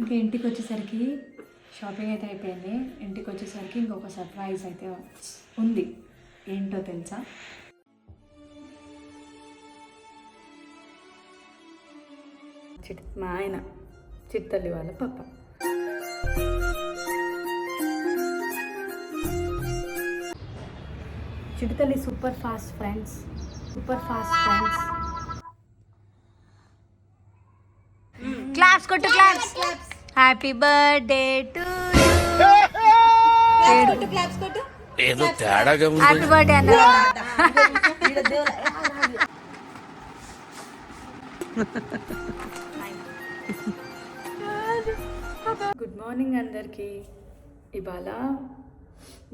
ఇంకా ఇంటికి వచ్చేసరికి షాపింగ్ అయితే అయిపోయింది. ఇంటికి వచ్చేసరికి ఇంకొక సర్ప్రైజ్ అయితే ఉంది. ఏంటో తెలుసా? మా ఆయన చిట్టల్లి వాళ్ళ పప్ప. చిట్టల్లి సూపర్ ఫాస్ట్ ఫ్రెండ్స్. క్లాప్స్ కొట్టు, claps. Happy birthday to you. Claps కొట్టు. ఏదో తేడాగా ఉంది. హ్యాపీ బర్త్డే అన్న. గుడ్ మార్నింగ్ అందరికీ. ఇవాళ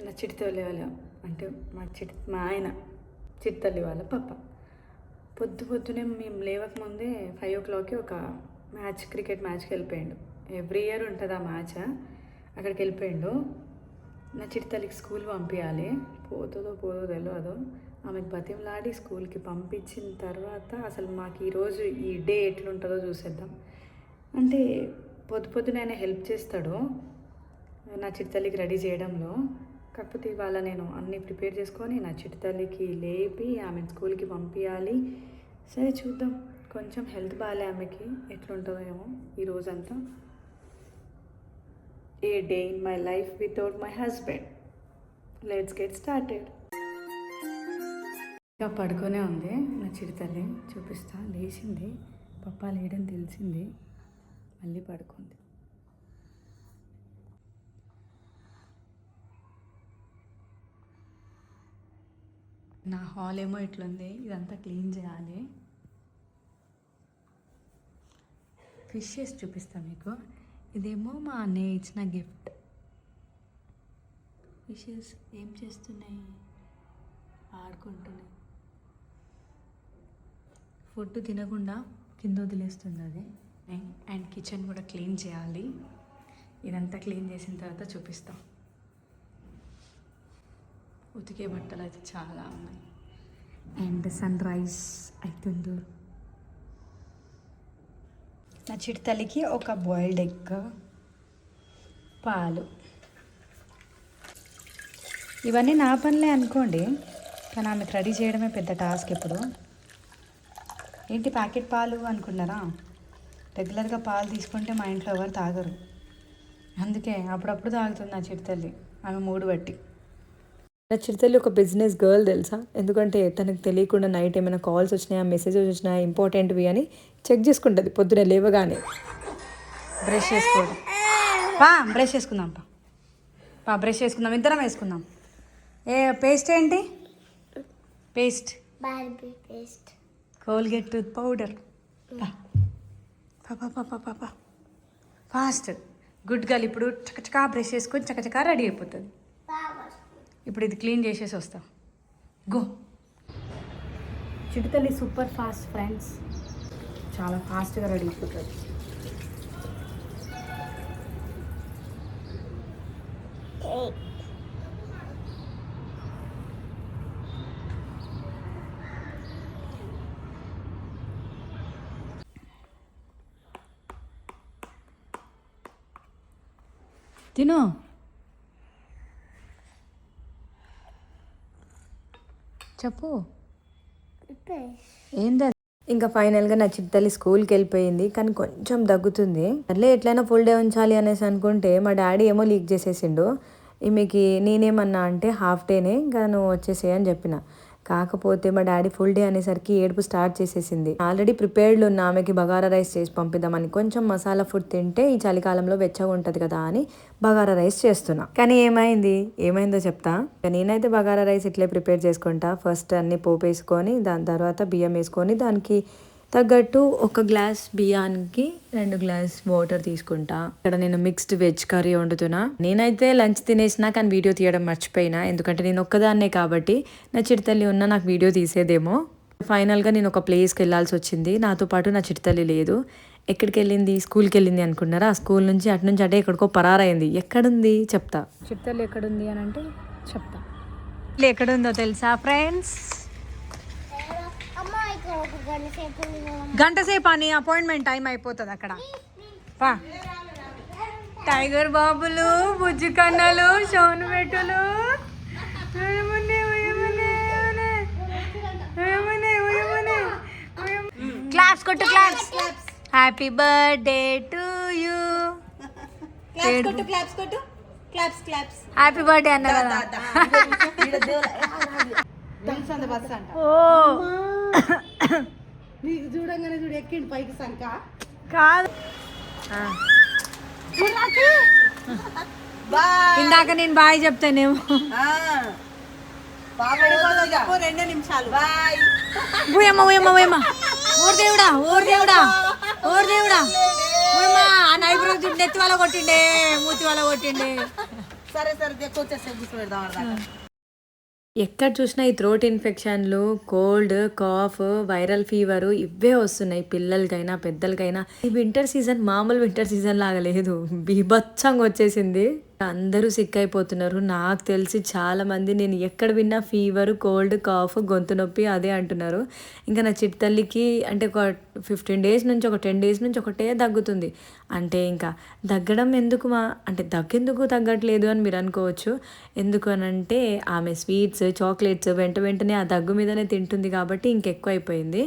నా చిట్టల్లి వాళ్ళ అంటే మా ఆయన చిట్టల్లి వాళ్ళ పప్ప పొద్దునే మేము లేవకముందే 5 o'clockకి ఒక క్రికెట్ మ్యాచ్కి వెళ్ళిపోయాడు. ఎవ్రీ ఇయర్ ఉంటుంది ఆ మ్యాచ్. అక్కడికి వెళ్ళిపోయాడు. నా చిట్టల్లికి స్కూల్ పంపించాలి. పోతుందో తెలియదు. ఆమెకు బతిమలాడి స్కూల్కి పంపించిన తర్వాత అసలు మాకు ఈరోజు ఈ డే ఎట్లుంటుందో చూసేద్దాం. అంటే పొద్దునే ఆయన హెల్ప్ చేస్తాడు నా చిట్టల్లికి రెడీ చేయడంలో. కాకపోతే ఇవాళ నేను అన్నీ ప్రిపేర్ చేసుకొని నా చిట్టల్లికి లేపి ఆమెను స్కూల్కి పంపించాలి. సరే చూద్దాం. కొంచెం హెల్త్ బాగాలే ఆమెకి, ఎట్లుంటుందో ఏమో ఈ రోజంతా. A day in my life without my husband. Let's get started. ఇంకా పడుకొనే ఉంది నా చిట్టల్లి. చూపిస్తా. లేచింది, పప్పా లేడని తెలిసింది, మళ్ళీ పడుకుంది. నా హాల్ ఏమో ఇట్లుంది. ఇదంతా క్లీన్ చేయాలి. ఫిషెస్ చూపిస్తాను మీకు. ఇదేమో మా అన్నయ్య ఇచ్చిన గిఫ్ట్. ఫిషెస్ ఏం చేస్తున్నాయి? ఆడుకుంటున్నాయి. ఫుడ్ తినకుండా కింద వదిలేస్తుంది అది. అండ్ కిచెన్ కూడా క్లీన్ చేయాలి. ఇదంతా క్లీన్ చేసిన తర్వాత చూపిస్తాం. ఉతికే బట్టలు అయితే చాలా ఉన్నాయి. అండ్ సన్ రైజ్ అవుతుంది. నా చిట్టల్లికి ఒక బాయిల్డ్ ఎగ్, పాలు. ఇవన్నీ నా పనులే అనుకోండి, కానీ ఆమెకు రెడీ చేయడమే పెద్ద టాస్క్. ఇప్పుడు ఏంటి ప్యాకెట్ పాలు అనుకున్నారా? రెగ్యులర్గా పాలు తీసుకుంటే మా ఇంట్లో ఎవరు తాగరు. అందుకే అప్పుడప్పుడు తాగుతుంది నా చిట్టల్లి, ఆమె మూడు బట్టి. నా చిట్టల్లి ఒక బిజినెస్ గర్ల్ తెలుసా? ఎందుకంటే తనకు తెలియకుండా నైట్ ఏమైనా కాల్స్ వచ్చినాయా, మెసేజెస్ వచ్చినాయా ఇంపార్టెంట్వి అని చెక్ చేసుకుంటుంది పొద్దునే లేవగానే. బ్రష్ చేసుకోవడం. బ్రష్ చేసుకుందాం. బ్రష్ చేసుకుందాం, ఇద్దరం వేసుకుందాం. పేస్ట్ ఏంటి? Paste Colgate tooth powder. పాపా ఫాస్ట్ గుడ్ గర్ల్. ఇప్పుడు చకచకా బ్రష్ చేసుకొని చకచకా రెడీ అయిపోతుంది. ఇప్పుడు ఇది క్లీన్ చేసేసి వస్తా. గో. చిట్టల్లి సూపర్ ఫాస్ట్ ఫ్రెండ్స్. చాలా ఫాస్ట్గా రెడీ అయిపోతుంది. తిను. చెప్పు ఏందా? ఇంకా ఫైనల్గా నా చిట్టల్లి స్కూల్కి వెళ్ళిపోయింది, కానీ కొంచెం దగ్గుతుంది. అట్లే ఎట్లయినా ఫుల్ డే ఉంచాలి అనేసి అనుకుంటే మా డాడీ ఏమో లీక్ చేసేసిండు. ఈమెకి నేనేమన్నా అంటే హాఫ్ డేనే ఇంకా నువ్వు వచ్చేసే అని చెప్పిన. కాకపోతే మా డాడీ ఫుల్ డే అనేసరికి ఏడుపు స్టార్ట్ చేసేసింది. ఆల్రెడీ ప్రిపేర్డ్లో ఉన్న ఆమెకి బగారా రైస్ చేసి పంపిద్దామని. కొంచెం మసాలా ఫుడ్ తింటే ఈ చలికాలంలో వెచ్చగా ఉంటుంది కదా అని బగారా రైస్ చేస్తున్నా. కానీ ఏమైందో చెప్తా. నేనైతే బగారా రైస్ ఇట్లే ప్రిపేర్ చేసుకుంటా. ఫస్ట్ అన్ని పోపు వేసుకొని దాని తర్వాత బియ్యం వేసుకొని దానికి తగ్గట్టు 1 గ్లాస్ బియ్యానికి 2 గ్లాస్ వాటర్ తీసుకుంటా. ఇక్కడ నేను మిక్స్డ్ వెజ్ కర్రీ వండుతున్నా. నేనైతే లంచ్ తినేసినా కానీ వీడియో తీయడం మర్చిపోయినా. ఎందుకంటే నేను ఒక్కదాన్నే కాబట్టి నా చిట్టల్లి ఉన్నా నాకు వీడియో తీసేదేమో. ఫైనల్గా నేను ఒక ప్లేస్కి వెళ్ళాల్సి వచ్చింది. నాతో పాటు నా చిట్టల్లి లేదు. ఎక్కడికి వెళ్ళింది? స్కూల్కి వెళ్ళింది అనుకున్నారా? ఆ స్కూల్ నుంచి అటు నుంచి అంటే ఎక్కడికో పరారైంది. ఎక్కడుంది చెప్తా. చిట్టల్లి ఎక్కడుంది అని అంటే చెప్తా. ఎక్కడుందో తెలుసా ఫ్రెండ్స్? గంట సేపు అని అపాయింట్మెంట్ టైం అయిపోతుంది అక్కడ. పా టైగర్ బాబులు, బుజ్జి కన్నలు, సౌను పెట్టులు. క్లాప్స్ కొట్టు, claps. Happy birthday to you. Claps కొట్టు. Claps claps. హ్యాపీ బర్త్డే అన్న కదా. ఓ నీకు చూడంగానే చూడు ఎక్కిండి పైకి సంక కాదు. ఇందాక నేను బాయ్ చెప్తానేమో. 2 నిమిషాలు. బాయ్. ఊయమ్మ ఊయమ్మ ఊయమ్మ. ఓర్ దేవుడా, ఓర్ దేవుడా, ఓర్ దేవుడా. ఊయమ్మ ఆ నైబ్రో నెత్తి వాళ్ళ కొట్టిండే, మూతి వాళ్ళ కొట్టిండే. సరే సరే తెచ్చి పెడదాం. ఎక్కడ చూసినా ఈ థ్రోట్ ఇన్ఫెక్షన్లు, కోల్డ్, కాఫ్, వైరల్ ఫీవర్ ఇవే వస్తున్నాయి పిల్లలకైనా పెద్దలకైనా. ఈ వింటర్ సీజన్ మామూలు వింటర్ సీజన్ లాగా లేదు, బీభత్సంగా వచ్చేసింది. అందరూ సిక్ అయిపోతున్నారు. నాకు తెలిసి చాలా మంది నేను ఎక్కడ విన్నా ఫీవర్, కోల్డ్, కాఫ్, గొంతు నొప్పి అదే అంటున్నారు. ఇంకా నా చిట్టి తల్లికి అంటే ఒక 15 డేస్ నుంచి, ఒక 10 డేస్ నుంచి ఒకటే దగ్గుతుంది. అంటే ఇంకా దగ్గడం ఎందుకు అంటే దగ్గెందుకు తగ్గట్లేదు అని మీరు అనుకోవచ్చు. ఎందుకు అని అంటే ఆమె స్వీట్స్, చాక్లెట్స్ వెంటనే ఆ దగ్గు మీదనే తింటుంది కాబట్టి ఇంకెక్కువ అయిపోయింది.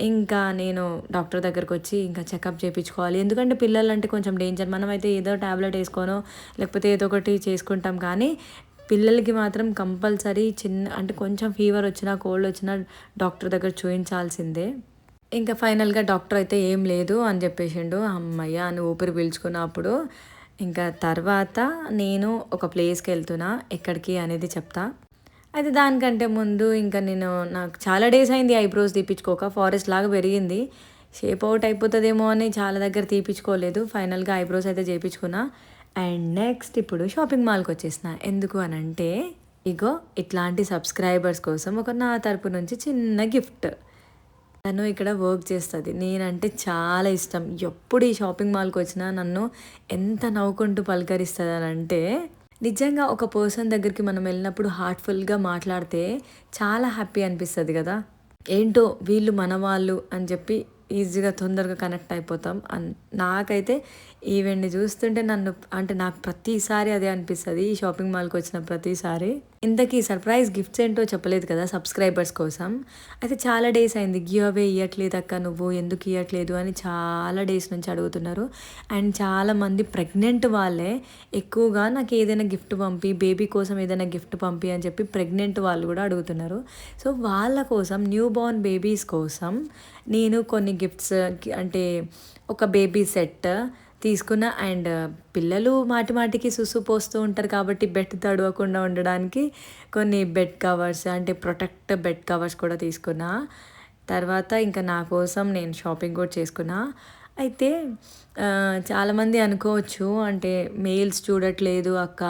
ఇంకా నేను డాక్టర్ దగ్గరకు వచ్చి ఇంకా చెకప్ చేయించుకోవాలి. ఎందుకంటే పిల్లలు అంటే కొంచెం డేంజర్. మనమైతే ఏదో ట్యాబ్లెట్ వేసుకోనో లేకపోతే ఏదో ఒకటి చేసుకుంటాం, కానీ పిల్లలకి మాత్రం కంపల్సరీ అంటే కొంచెం ఫీవర్ వచ్చినా, కోల్డ్ వచ్చినా డాక్టర్ దగ్గర చూపించాల్సిందే. ఇంకా ఫైనల్గా డాక్టర్ అయితే ఏం లేదు అని చెప్పేసిండు. అమ్మయ్య అని ఊపిరి పీల్చుకున్నప్పుడు ఇంకా తర్వాత నేను ఒక ప్లేస్కి వెళ్తున్నా. ఎక్కడికి అనేది చెప్తా. అయితే దానికంటే ముందు ఇంకా నాకు చాలా డేస్ అయింది ఐబ్రోస్ తీపించుకోక. ఫారెస్ట్ లాగా పెరిగింది, షేప్ అవుట్ అయిపోతుందేమో అని చాలా దగ్గర తీపించుకోలేదు. ఫైనల్గా ఐబ్రోస్ అయితే చేయించుకున్నా. అండ్ నెక్స్ట్ ఇప్పుడు షాపింగ్ మాల్కి వచ్చేసిన. ఎందుకు అని అంటే ఇగో ఇట్లాంటి సబ్స్క్రైబర్స్ కోసం ఒక నా తరపు నుంచి చిన్న గిఫ్ట్. తను ఇక్కడ వర్క్ చేస్తుంది, నేనంటే చాలా ఇష్టం. ఎప్పుడు ఈ షాపింగ్ మాల్కి వచ్చినా నన్ను ఎంత నవ్వుకుంటూ పలకరిస్తుంది అని అంటే, నిజంగా ఒక పర్సన్ దగ్గరికి మనం వెళ్ళినప్పుడు హార్ట్ఫుల్గా మాట్లాడితే చాలా హ్యాపీ అనిపిస్తుంది కదా. ఏంటో వీళ్ళు మన వాళ్ళు అని చెప్పి ఈజీగా తొందరగా కనెక్ట్ అయిపోతాం. నాకైతే ఈవెంట్ని చూస్తుంటే నాకు ప్రతిసారి అదే అనిపిస్తుంది ఈ షాపింగ్ మాల్కి వచ్చిన ప్రతిసారి. ఇంతకీ సర్ప్రైజ్ గిఫ్ట్స్ ఏంటో చెప్పలేదు కదా సబ్స్క్రైబర్స్ కోసం. అయితే చాలా డేస్ అయింది గివ్ అవే ఇవ్వట్లేదు అక్క, నువ్వు ఎందుకు ఇవ్వట్లేదు అని చాలా డేస్ నుంచి అడుగుతున్నారు. అండ్ చాలామంది ప్రెగ్నెంట్ వాళ్ళే ఎక్కువగా నాకు ఏదైనా గిఫ్ట్ పంపి, బేబీ కోసం ఏదైనా గిఫ్ట్ పంపి అని చెప్పి ప్రెగ్నెంట్ వాళ్ళు కూడా అడుగుతున్నారు. సో వాళ్ళ కోసం, న్యూ బోర్న్ బేబీస్ కోసం నేను కొన్ని గిఫ్ట్స్ అంటే ఒక బేబీ సెట్ తీసుకున్న. అండ్ పిల్లలు మాటికి సుసు పోస్తూ ఉంటారు కాబట్టి బెడ్ తడవకుండా ఉండడానికి కొన్ని బెడ్ కవర్స్ అంటే ప్రొటెక్ట్ బెడ్ కవర్స్ కూడా తీసుకున్నా. తర్వాత ఇంకా నా కోసం నేను షాపింగ్ కూడా చేసుకున్నా. అయితే చాలామంది అనుకోవచ్చు అంటే మెయిల్స్ చూడట్లేదు అక్క,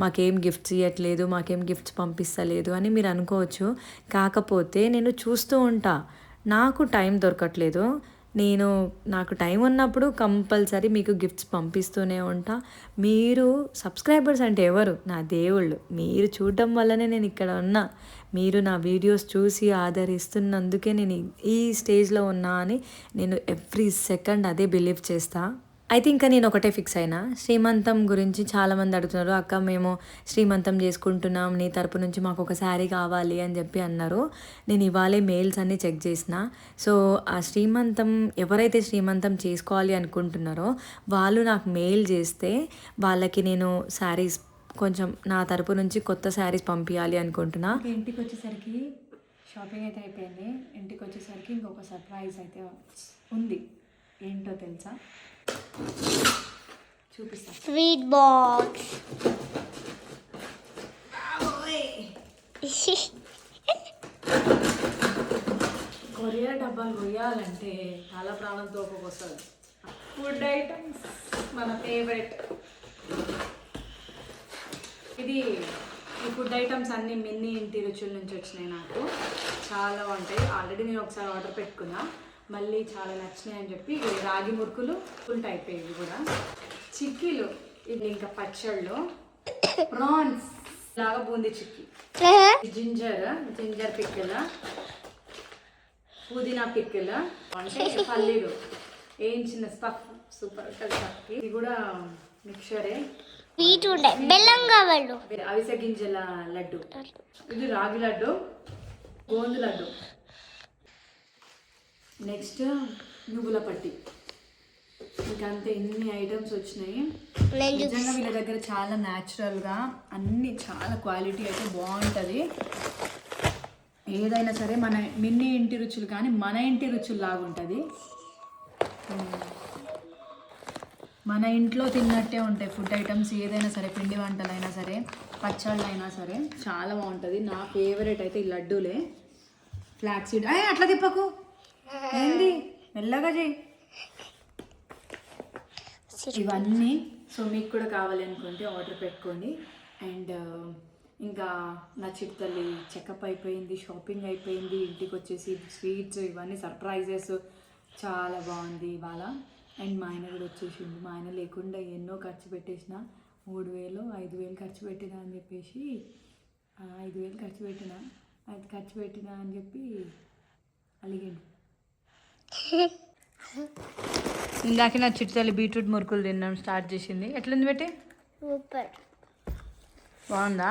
మాకేం గిఫ్ట్స్ ఇవ్వట్లేదు, మాకేం గిఫ్ట్స్ పంపిస్తలేదు అని మీరు అనుకోవచ్చు. కాకపోతే నేను చూస్తూ ఉంటా, నాకు టైం దొరకట్లేదు. నాకు టైం ఉన్నప్పుడు కంపల్సరీ మీకు గిఫ్ట్స్ పంపిస్తూనే ఉంటా. మీరు సబ్స్క్రైబర్స్ అంటే ఎవరు? నా దేవుళ్ళు. మీరు చూడటం వల్లనే నేను ఇక్కడ ఉన్నా. మీరు నా వీడియోస్ చూసి ఆదరిస్తున్నందుకే నేను ఈ స్టేజ్లో ఉన్నా అని నేను ఎవ్రీ సెకండ్ అదే బిలీవ్ చేస్తా. అయితే ఇంకా నేను ఒకటే ఫిక్స్ అయినా, శ్రీమంతం గురించి చాలామంది అడుగుతున్నారు, అక్క మేము శ్రీమంతం చేసుకుంటున్నాం, నీ తరపు నుంచి మాకు ఒక శారీ కావాలి అని చెప్పి అన్నారు. నేను ఇవాళే మెయిల్స్ అన్నీ చెక్ చేసిన. సో ఆ శ్రీమంతం ఎవరైతే శ్రీమంతం చేసుకోవాలి అనుకుంటున్నారో వాళ్ళు నాకు మెయిల్ చేస్తే వాళ్ళకి నేను శారీస్ కొంచెం నా తరపు నుంచి కొత్త శారీస్ పంపించాలి అనుకుంటున్నా. ఇంటికి వచ్చేసరికి షాపింగ్ అయితే అయిపోయింది. ఇంటికి వచ్చేసరికి ఇంకొక సర్ప్రైజ్ అయితే ఉంది. ఏంటో తెలుసా? చూపిస్తా. Sweet box. కొరియర్ డబ్బాలు కొయ్యాలంటే చాలా ప్రాణంతో ఒక్కొక్కసారి. ఫుడ్ ఐటమ్స్ మన ఫేవరెట్. ఈ ఫుడ్ ఐటమ్స్ అన్నీ మిన్నీ ఇంటి రుచుల నుంచి వచ్చినాయి. నాకు చాలా బాగుంటాయి. ఆల్రెడీ నేను ఒకసారి ఆర్డర్ పెట్టుకున్నా, మళ్ళీ చాలా నచ్చినాయి అని చెప్పి. రాగి మురుకులు ఫుల్ టైప్, ఇవి కూడా చిక్కీలు, ఇది ఇంకా పచ్చళ్ళు, ప్రాన్స్ లాగా బూందీ చిక్కీ, జింజర్ పిక్కల, పుదీనా పిక్కల, అంటే పల్లీలు వేయించిన స్టఫ్ సూపర్ ఉంటుంది స్టఫ్కి. ఇది కూడా మిక్చరే, స్వీట్ ఉండే బెల్లం కావాలి. అవిసె గింజల లడ్డు, ఇది రాగి లడ్డు, గోందు లడ్డు, నెక్స్ట్ నువ్వుల పట్టి. ఇంకా అంతే, ఎన్ని ఐటమ్స్ వచ్చినాయి. నిజంగా వీళ్ళ దగ్గర చాలా న్యాచురల్గా అన్ని చాలా క్వాలిటీ అయితే బాగుంటుంది. ఏదైనా సరే మన మిన్ని ఇంటి రుచులు కానీ మన ఇంటి రుచులు లాగా ఉంటుంది. మన ఇంట్లో తిన్నట్టే ఉంటాయి ఫుడ్ ఐటమ్స్ ఏదైనా సరే, పిండి వంటలైనా సరే, పచ్చళ్ళు అయినా సరే చాలా బాగుంటుంది. నా ఫేవరెట్ అయితే ఈ లడ్డూలే. ఫ్లాక్స్ సీడ్ అట్లా తిప్పకు, ఏంది మెల్లగా చేయి. ఇవన్నీ సో మీకు కూడా కావాలి అనుకుంటే ఆర్డర్ పెట్టుకోండి. అండ్ ఇంకా నా చిట్టల్లి చెకప్ అయిపోయింది, షాపింగ్ అయిపోయింది, ఇంటికి వచ్చేసి స్వీట్స్ ఇవన్నీ సర్ప్రైజెస్ చాలా బాగుంది ఇవాళ. అండ్ మా ఆయన కూడా వచ్చేసిండు. మా ఆయన లేకుండా ఎన్నో ఖర్చు పెట్టేసిన, 3,000 5,000 ఖర్చు పెట్టినా అని చెప్పేసి 5,000 ఖర్చు పెట్టినా, అది ఖర్చు పెట్టినా అని చెప్పి అలిగిండు. ఇందాక నా చిట్టల్లి బీట్రూట్ మురుకులు తిన్నాం స్టార్ట్ చేసింది. ఎట్లుంది పెట్టి? సూపర్. బాగుందా?